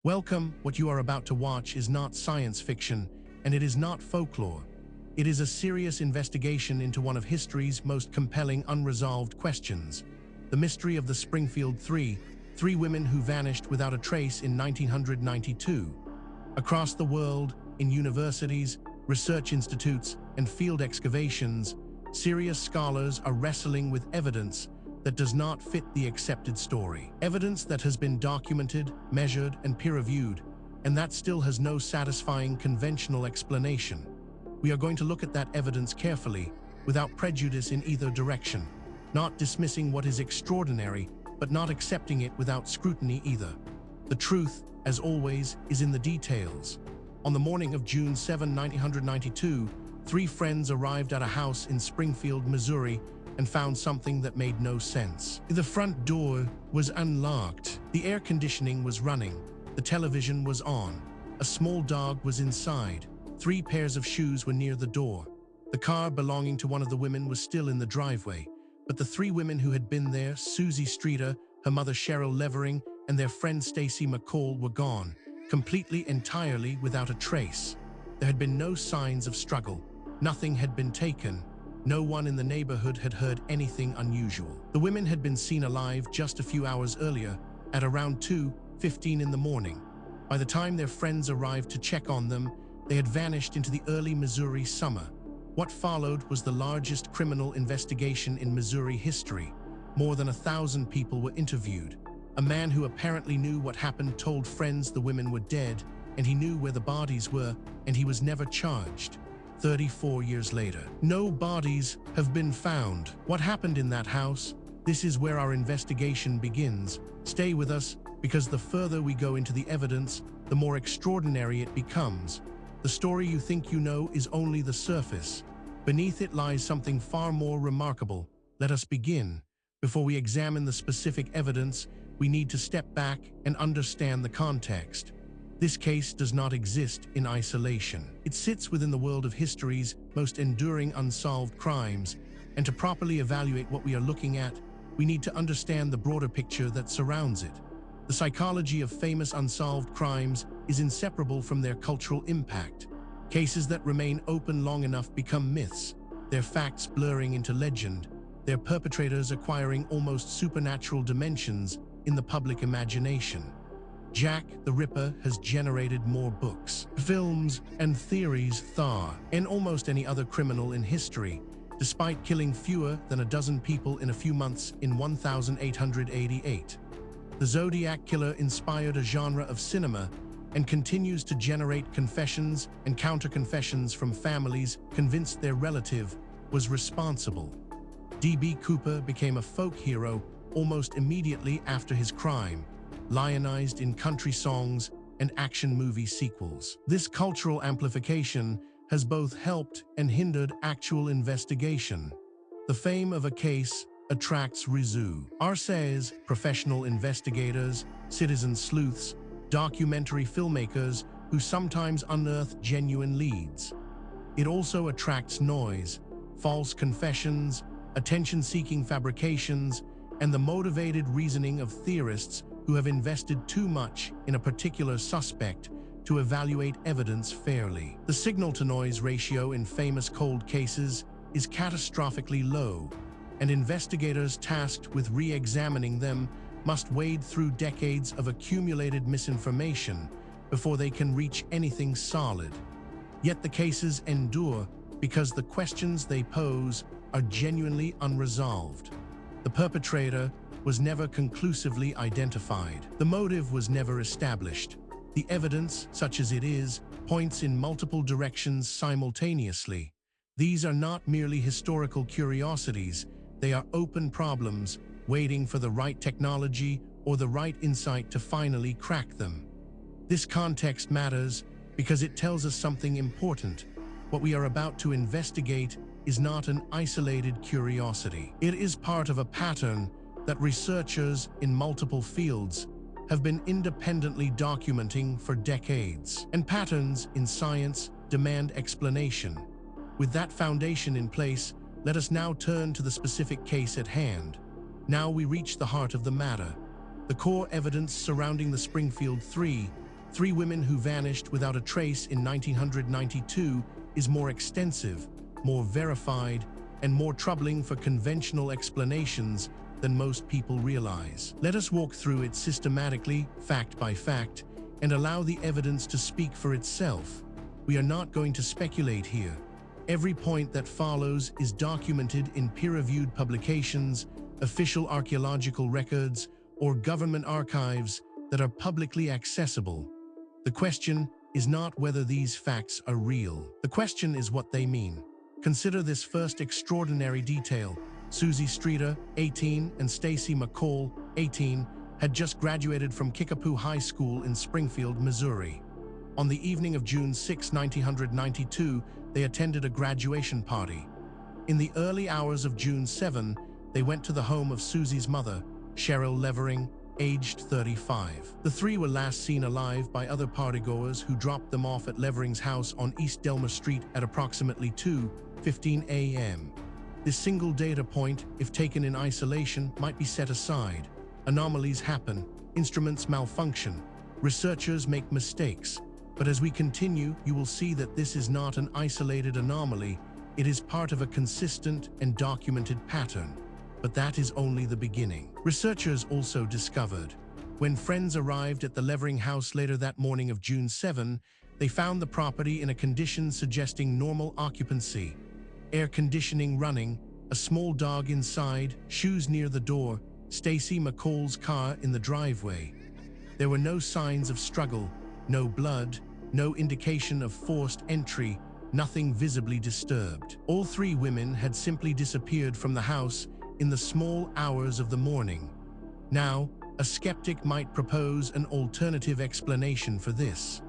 Welcome. What you are about to watch is not science fiction, and it is not folklore. It is a serious investigation into one of history's most compelling unresolved questions: the mystery of the Springfield Three, three women who vanished without a trace in 1992. Across the world, in universities, research institutes, and field excavations, serious scholars are wrestling with evidence that does not fit the accepted story. Evidence that has been documented, measured, and peer-reviewed, and that still has no satisfying conventional explanation. We are going to look at that evidence carefully, without prejudice in either direction, not dismissing what is extraordinary, but not accepting it without scrutiny either. The truth, as always, is in the details. On the morning of June 7, 1992, three friends arrived at a house in Springfield, Missouri, and found something that made no sense. The front door was unlocked. The air conditioning was running. The television was on. A small dog was inside. Three pairs of shoes were near the door. The car belonging to one of the women was still in the driveway, but the three women who had been there, Suzie Streeter, her mother Sherrill Levering, and their friend Stacy McCall, were gone, completely, entirely without a trace. There had been no signs of struggle. Nothing had been taken. No one in the neighborhood had heard anything unusual. The women had been seen alive just a few hours earlier, at around 2:15 in the morning. By the time their friends arrived to check on them, they had vanished into the early Missouri summer. What followed was the largest criminal investigation in Missouri history. More than 1,000 people were interviewed. A man who apparently knew what happened told friends the women were dead, and he knew where the bodies were, and he was never charged. 34 years later, no bodies have been found. What happened in that house? This is where our investigation begins. Stay with us, because the further we go into the evidence, the more extraordinary it becomes. The story you think you know is only the surface. Beneath it lies something far more remarkable. Let us begin. Before we examine the specific evidence, we need to step back and understand the context. This case does not exist in isolation. It sits within the world of history's most enduring unsolved crimes, and to properly evaluate what we are looking at, we need to understand the broader picture that surrounds it. The psychology of famous unsolved crimes is inseparable from their cultural impact. Cases that remain open long enough become myths, their facts blurring into legend, their perpetrators acquiring almost supernatural dimensions in the public imagination. Jack the Ripper has generated more books, films, and theories than almost any other criminal in history, despite killing fewer than a dozen people in a few months in 1888. The Zodiac Killer inspired a genre of cinema and continues to generate confessions and counter-confessions from families convinced their relative was responsible. D.B. Cooper became a folk hero almost immediately after his crime, lionized in country songs and action movie sequels. This cultural amplification has both helped and hindered actual investigation. The fame of a case attracts researchers, professional investigators, citizen sleuths, documentary filmmakers who sometimes unearth genuine leads. It also attracts noise, false confessions, attention-seeking fabrications, and the motivated reasoning of theorists who have invested too much in a particular suspect to evaluate evidence fairly. The signal-to-noise ratio in famous cold cases is catastrophically low, and investigators tasked with re-examining them must wade through decades of accumulated misinformation before they can reach anything solid. Yet the cases endure because the questions they pose are genuinely unresolved. The perpetrator was never conclusively identified. The motive was never established. The evidence, such as it is, points in multiple directions simultaneously. These are not merely historical curiosities, they are open problems, waiting for the right technology or the right insight to finally crack them. This context matters because it tells us something important. What we are about to investigate is not an isolated curiosity. It is part of a pattern that researchers in multiple fields have been independently documenting for decades. And patterns in science demand explanation. With that foundation in place, let us now turn to the specific case at hand. Now we reach the heart of the matter. The core evidence surrounding the Springfield Three Three women who vanished without a trace in 1992 is more extensive, more verified, and more troubling for conventional explanations than most people realize. Let us walk through it systematically, fact by fact, and allow the evidence to speak for itself. We are not going to speculate here. Every point that follows is documented in peer-reviewed publications, official archaeological records, or government archives that are publicly accessible. The question is not whether these facts are real. The question is what they mean. Consider this first extraordinary detail. Suzie Streeter, 18, and Stacy McCall, 18, had just graduated from Kickapoo High School in Springfield, Missouri. On the evening of June 6, 1992, they attended a graduation party. In the early hours of June 7, they went to the home of Suzie's mother, Sherrill Levering, aged 35. The three were last seen alive by other partygoers who dropped them off at Levering's house on East Delmer Street at approximately 2:15 a.m. This single data point, if taken in isolation, might be set aside. Anomalies happen, instruments malfunction, researchers make mistakes. But as we continue, you will see that this is not an isolated anomaly. It is part of a consistent and documented pattern. But that is only the beginning. Researchers also discovered, when friends arrived at the Levering house later that morning of June 7, they found the property in a condition suggesting normal occupancy. Air conditioning running, a small dog inside, shoes near the door, Stacy McCall's car in the driveway. There were no signs of struggle, no blood, no indication of forced entry, nothing visibly disturbed. All three women had simply disappeared from the house in the small hours of the morning. Now, a skeptic might propose an alternative explanation for this.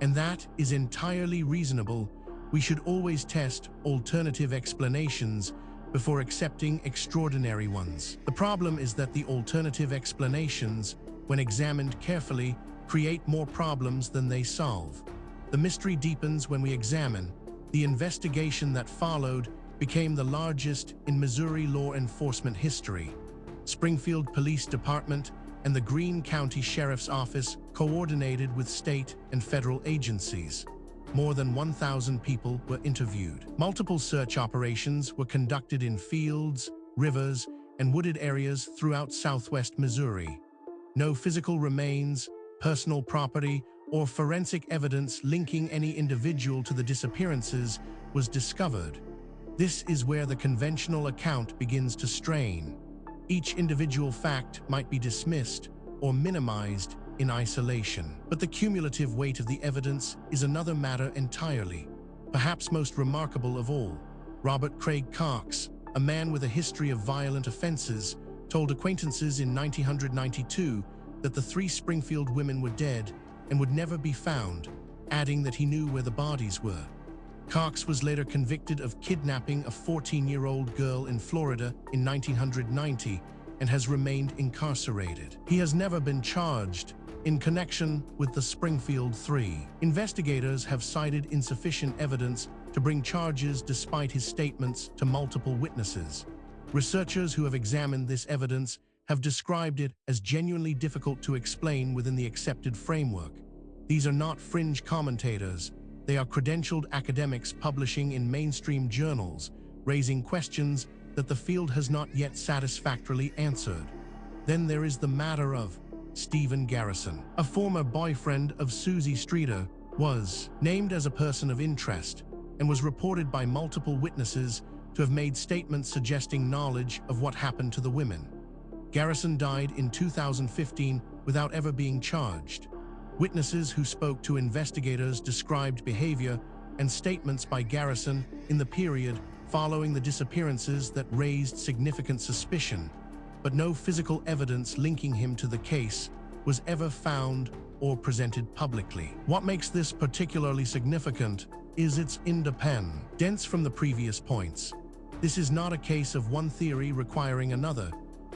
And that is entirely reasonable. We should always test alternative explanations before accepting extraordinary ones. The problem is that the alternative explanations, when examined carefully, create more problems than they solve. The mystery deepens when we examine. The investigation that followed became the largest in Missouri law enforcement history. Springfield Police Department and the Greene County Sheriff's Office coordinated with state and federal agencies. More than 1,000 people were interviewed. Multiple search operations were conducted in fields, rivers, and wooded areas throughout southwest Missouri. No physical remains, personal property, or forensic evidence linking any individual to the disappearances was discovered. This is where the conventional account begins to strain. Each individual fact might be dismissed or minimized in isolation. But the cumulative weight of the evidence is another matter entirely. Perhaps most remarkable of all, Robert Craig Cox, a man with a history of violent offenses, told acquaintances in 1992 that the three Springfield women were dead and would never be found, adding that he knew where the bodies were. Cox was later convicted of kidnapping a 14-year-old girl in Florida in 1990 and has remained incarcerated. He has never been charged. In connection with the Springfield Three, investigators have cited insufficient evidence to bring charges despite his statements to multiple witnesses. Researchers who have examined this evidence have described it as genuinely difficult to explain within the accepted framework. These are not fringe commentators. They are credentialed academics publishing in mainstream journals, raising questions that the field has not yet satisfactorily answered. Then there is the matter of Stephen Garrison. A former boyfriend of Suzie Streeter was named as a person of interest and was reported by multiple witnesses to have made statements suggesting knowledge of what happened to the women. Garrison died in 2015 without ever being charged. Witnesses who spoke to investigators described behavior and statements by Garrison in the period following the disappearances that raised significant suspicion, but no physical evidence linking him to the case was ever found or presented publicly. What makes this particularly significant is its independence from the previous points. This is not a case of one theory requiring another.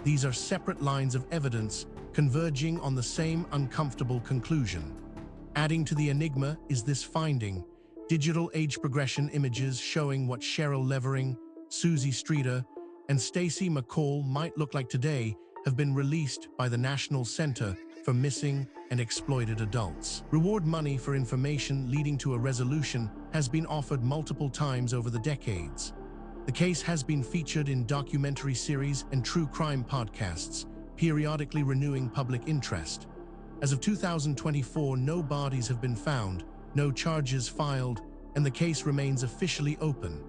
These are separate lines of evidence converging on the same uncomfortable conclusion. Adding to the enigma is this finding: digital age progression images showing what Sherrill Levering, Suzie Streeter, and Stacy McCall might look like today have been released by the National Center for missing and exploited adults. Reward money for information leading to a resolution has been offered multiple times over the decades. The case has been featured in documentary series and true crime podcasts, periodically renewing public interest. As of 2024, no bodies have been found, no charges filed, and the case remains officially open.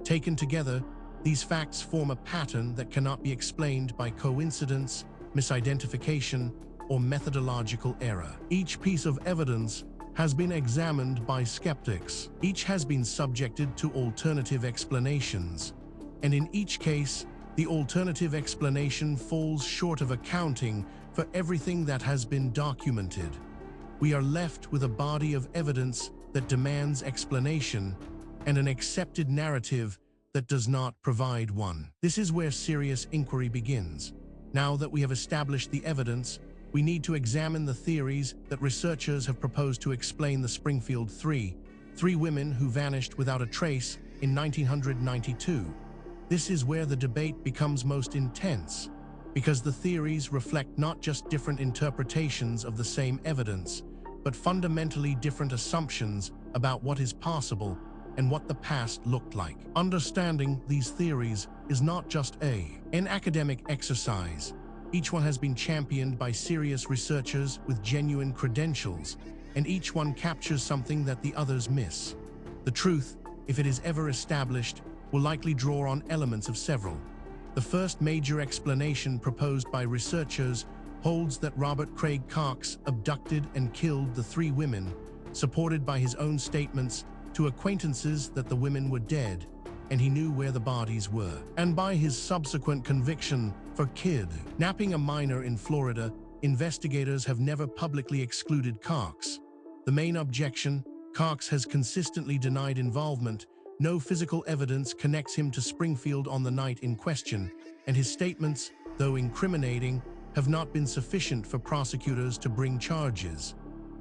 Taken together, these facts form a pattern that cannot be explained by coincidence, misidentification, or methodological error. Each piece of evidence has been examined by skeptics. Each has been subjected to alternative explanations, and in each case, the alternative explanation falls short of accounting for everything that has been documented. We are left with a body of evidence that demands explanation and an accepted narrative that does not provide one. This is where serious inquiry begins. Now that we have established the evidence, we need to examine the theories that researchers have proposed to explain the Springfield Three women who vanished without a trace in 1992. This is where the debate becomes most intense, because the theories reflect not just different interpretations of the same evidence, but fundamentally different assumptions about what is possible and what the past looked like. Understanding these theories is not just an academic exercise. Each one has been championed by serious researchers with genuine credentials, and each one captures something that the others miss. The truth, if it is ever established, will likely draw on elements of several. The first major explanation proposed by researchers holds that Robert Craig Cox abducted and killed the three women, supported by his own statements to acquaintances that the women were dead and he knew where the bodies were, and by his subsequent conviction for kidnapping a minor in Florida. Investigators have never publicly excluded Cox. The main objection: Cox has consistently denied involvement. No physical evidence connects him to Springfield on the night in question, and his statements, though incriminating, have not been sufficient for prosecutors to bring charges.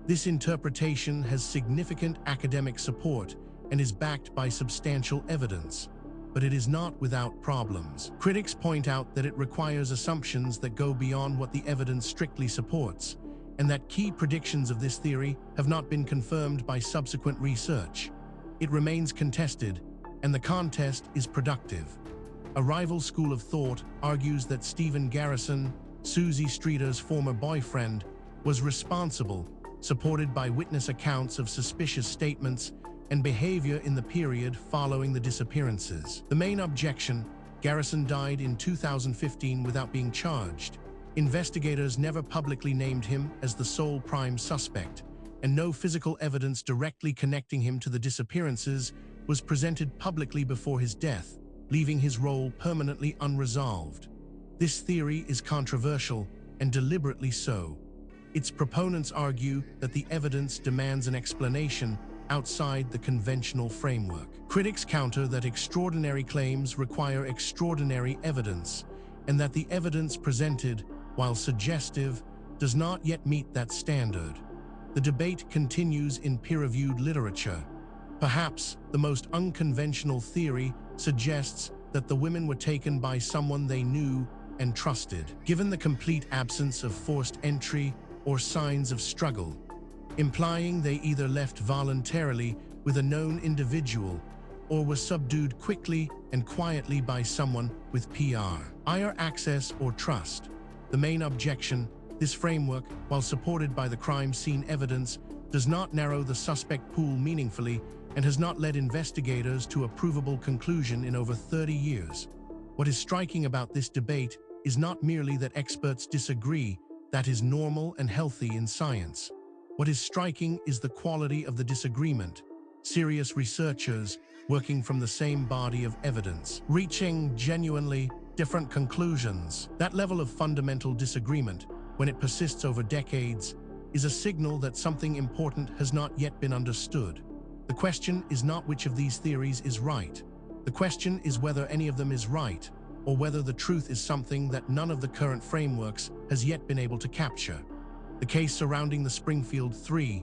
This interpretation has significant academic support and is backed by substantial evidence, but it is not without problems. Critics point out that it requires assumptions that go beyond what the evidence strictly supports, and that key predictions of this theory have not been confirmed by subsequent research. It remains contested, and the contest is productive. A rival school of thought argues that Stephen Garrison, Suzie Streeter's former boyfriend, was responsible, supported by witness accounts of suspicious statements and behavior in the period following the disappearances. The main objection: Garrison died in 2015 without being charged. Investigators never publicly named him as the sole prime suspect, and no physical evidence directly connecting him to the disappearances was presented publicly before his death, leaving his role permanently unresolved. This theory is controversial, and deliberately so. Its proponents argue that the evidence demands an explanation outside the conventional framework. Critics counter that extraordinary claims require extraordinary evidence, and that the evidence presented, while suggestive, does not yet meet that standard. The debate continues in peer-reviewed literature. Perhaps the most unconventional theory suggests that the women were taken by someone they knew and trusted, given the complete absence of forced entry or signs of struggle, implying they either left voluntarily with a known individual or were subdued quickly and quietly by someone with prior access or trust. The main objection: this framework, while supported by the crime scene evidence, does not narrow the suspect pool meaningfully and has not led investigators to a provable conclusion in over 30 years. What is striking about this debate is not merely that experts disagree. That is normal and healthy in science. What is striking is the quality of the disagreement. Serious researchers, working from the same body of evidence, reaching genuinely different conclusions. That level of fundamental disagreement, when it persists over decades, is a signal that something important has not yet been understood. The question is not which of these theories is right. The question is whether any of them is right, or whether the truth is something that none of the current frameworks has yet been able to capture. The case surrounding the Springfield Three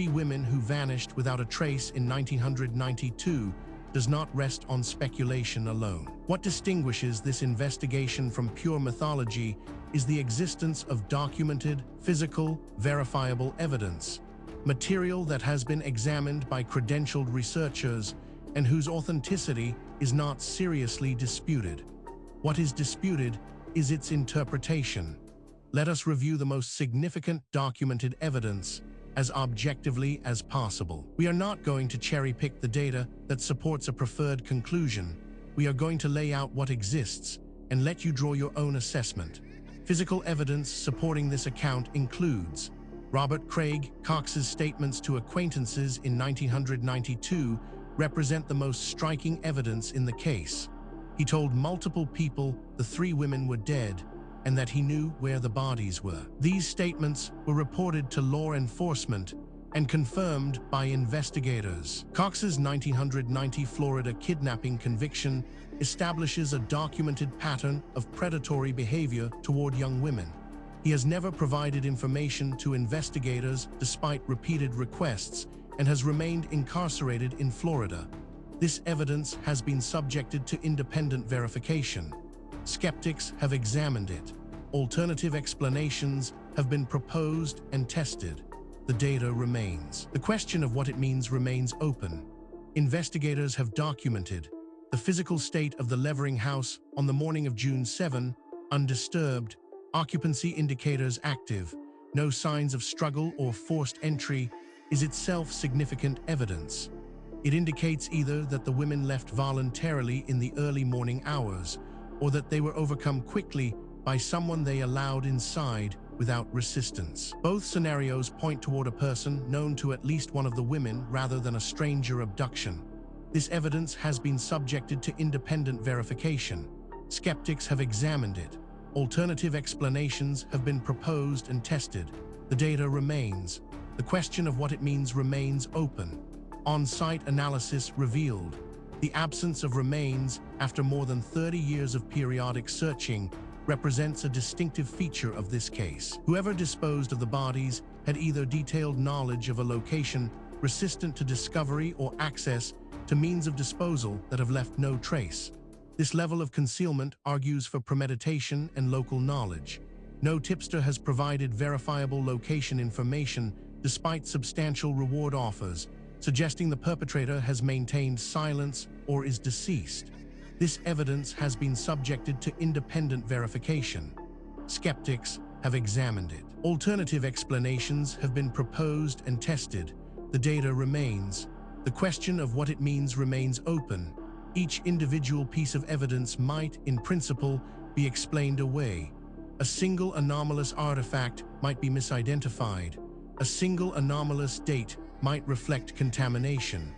women who vanished without a trace in 1992, does not rest on speculation alone. What distinguishes this investigation from pure mythology is the existence of documented, physical, verifiable evidence, material that has been examined by credentialed researchers and whose authenticity is not seriously disputed. What is disputed is its interpretation. Let us review the most significant documented evidence as objectively as possible. We are not going to cherry-pick the data that supports a preferred conclusion. We are going to lay out what exists and let you draw your own assessment. Physical evidence supporting this account includes Robert Craig Cox's statements to acquaintances in 1992 represent the most striking evidence in the case. He told multiple people the 3 women were dead and that he knew where the bodies were. These statements were reported to law enforcement and confirmed by investigators. Cox's 1990 Florida kidnapping conviction establishes a documented pattern of predatory behavior toward young women. He has never provided information to investigators despite repeated requests and has remained incarcerated in Florida. This evidence has been subjected to independent verification. Skeptics have examined it. Alternative explanations have been proposed and tested. The data remains. The question of what it means remains open. Investigators have documented the physical state of the Levering house on the morning of June 7, undisturbed, occupancy indicators active, no signs of struggle or forced entry is itself significant evidence. It indicates either that the women left voluntarily in the early morning hours or that they were overcome quickly by someone they allowed inside without resistance. Both scenarios point toward a person known to at least one of the women rather than a stranger abduction. This evidence has been subjected to independent verification. Skeptics have examined it. Alternative explanations have been proposed and tested. The data remains. The question of what it means remains open. On-site analysis revealed the absence of remains after more than 30 years of periodic searching represents a distinctive feature of this case. Whoever disposed of the bodies had either detailed knowledge of a location resistant to discovery or access to means of disposal that have left no trace. This level of concealment argues for premeditation and local knowledge. No tipster has provided verifiable location information despite substantial reward offers, suggesting the perpetrator has maintained silence or is deceased. This evidence has been subjected to independent verification. Skeptics have examined it. Alternative explanations have been proposed and tested. The data remains. The question of what it means remains open. Each individual piece of evidence might, in principle, be explained away. A single anomalous artifact might be misidentified. A single anomalous date might reflect contamination.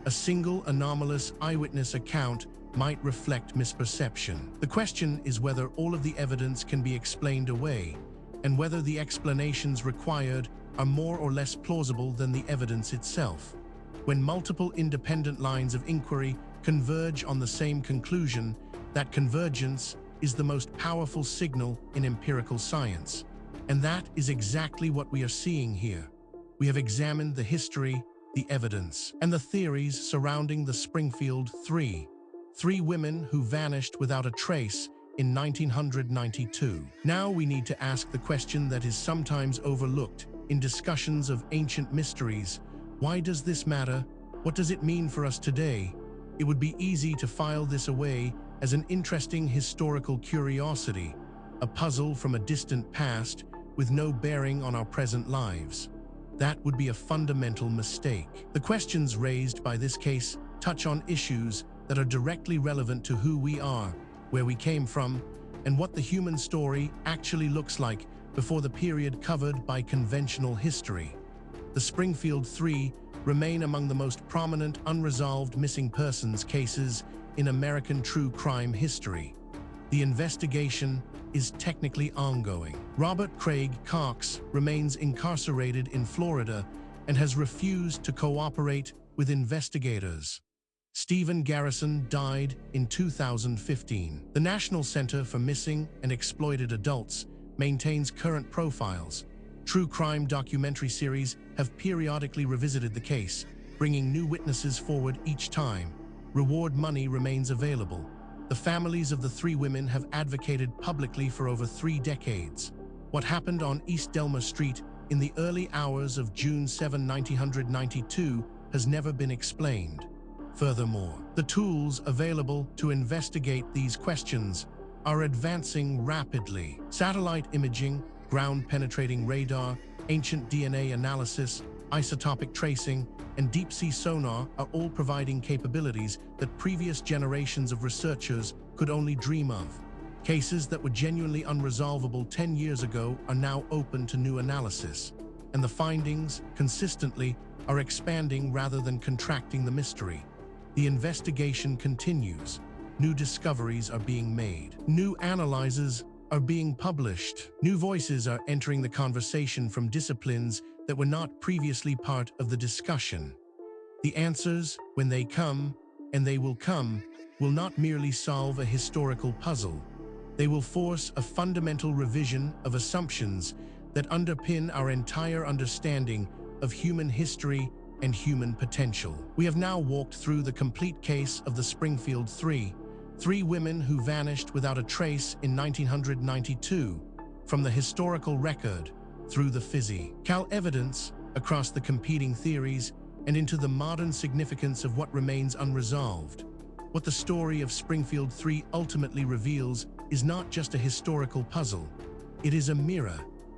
A single anomalous eyewitness account might reflect misperception. The question is whether all of the evidence can be explained away, and whether the explanations required are more or less plausible than the evidence itself. When multiple independent lines of inquiry converge on the same conclusion, that convergence is the most powerful signal in empirical science. And that is exactly what we are seeing here. We have examined the history, the evidence, and the theories surrounding the Springfield Three, 3 women who vanished without a trace in 1992. Now we need to ask the question that is sometimes overlooked in discussions of ancient mysteries. Why does this matter? What does it mean for us today? It would be easy to file this away as an interesting historical curiosity, a puzzle from a distant past with no bearing on our present lives. That would be a fundamental mistake. The questions raised by this case touch on issues that are directly relevant to who we are, where we came from, and what the human story actually looks like before the period covered by conventional history. The Springfield Three remain among the most prominent unresolved missing persons cases in American true crime history. The investigation is technically ongoing. Robert Craig Cox remains incarcerated in Florida and has refused to cooperate with investigators. Stephen Garrison died in 2015. The National Center for Missing and Exploited Adults maintains current profiles. True crime documentary series have periodically revisited the case, bringing new witnesses forward each time. reward money remains available. The families of the three women have advocated publicly for over 3 decades. What happened on East Delmer Street in the early hours of June 7, 1992 has never been explained. Furthermore, the tools available to investigate these questions are advancing rapidly. Satellite imaging, ground-penetrating radar, ancient DNA analysis, isotopic tracing, and deep-sea sonar are all providing capabilities that previous generations of researchers could only dream of. Cases that were genuinely unresolvable 10 years ago are now open to new analysis, and the findings, consistently, are expanding rather than contracting the mystery. The investigation continues. New discoveries are being made. New analyses are being published. New voices are entering the conversation from disciplines that were not previously part of the discussion. The answers, when they come, and they will come, will not merely solve a historical puzzle. They will force a fundamental revision of assumptions that underpin our entire understanding of human history and human potential. We have now walked through the complete case of the Springfield Three, 3 women who vanished without a trace in 1992, from the historical record through the physical evidence across the competing theories and into the modern significance of what remains unresolved. What the story of Springfield Three ultimately reveals is not just a historical puzzle. It is a mirror.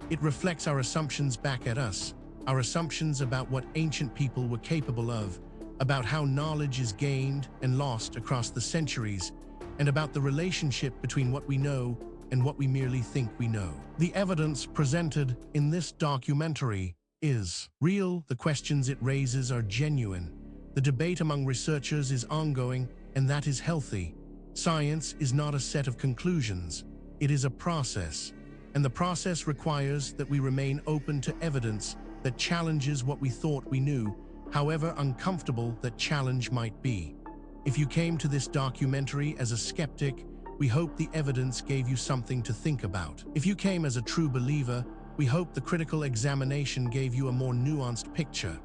It reflects our assumptions back at us, our assumptions about what ancient people were capable of, about how knowledge is gained and lost across the centuries, and about the relationship between what we know and what we merely think we know. The evidence presented in this documentary is real. The questions it raises are genuine. The debate among researchers is ongoing, and that is healthy. Science is not a set of conclusions. It is a process, and the process requires that we remain open to evidence that challenges what we thought we knew, however uncomfortable that challenge might be. If you came to this documentary as a skeptic, we hope the evidence gave you something to think about. If you came as a true believer, we hope the critical examination gave you a more nuanced picture.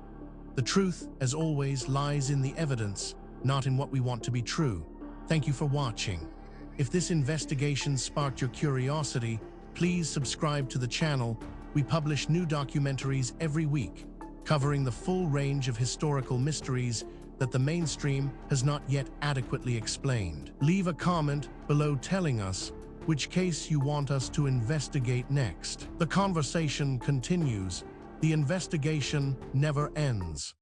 The truth, as always, lies in the evidence, not in what we want to be true. Thank you for watching. If this investigation sparked your curiosity, please subscribe to the channel. We publish new documentaries every week, covering the full range of historical mysteries that the mainstream has not yet adequately explained. Leave a comment below telling us which case you want us to investigate next. The conversation continues. The investigation never ends.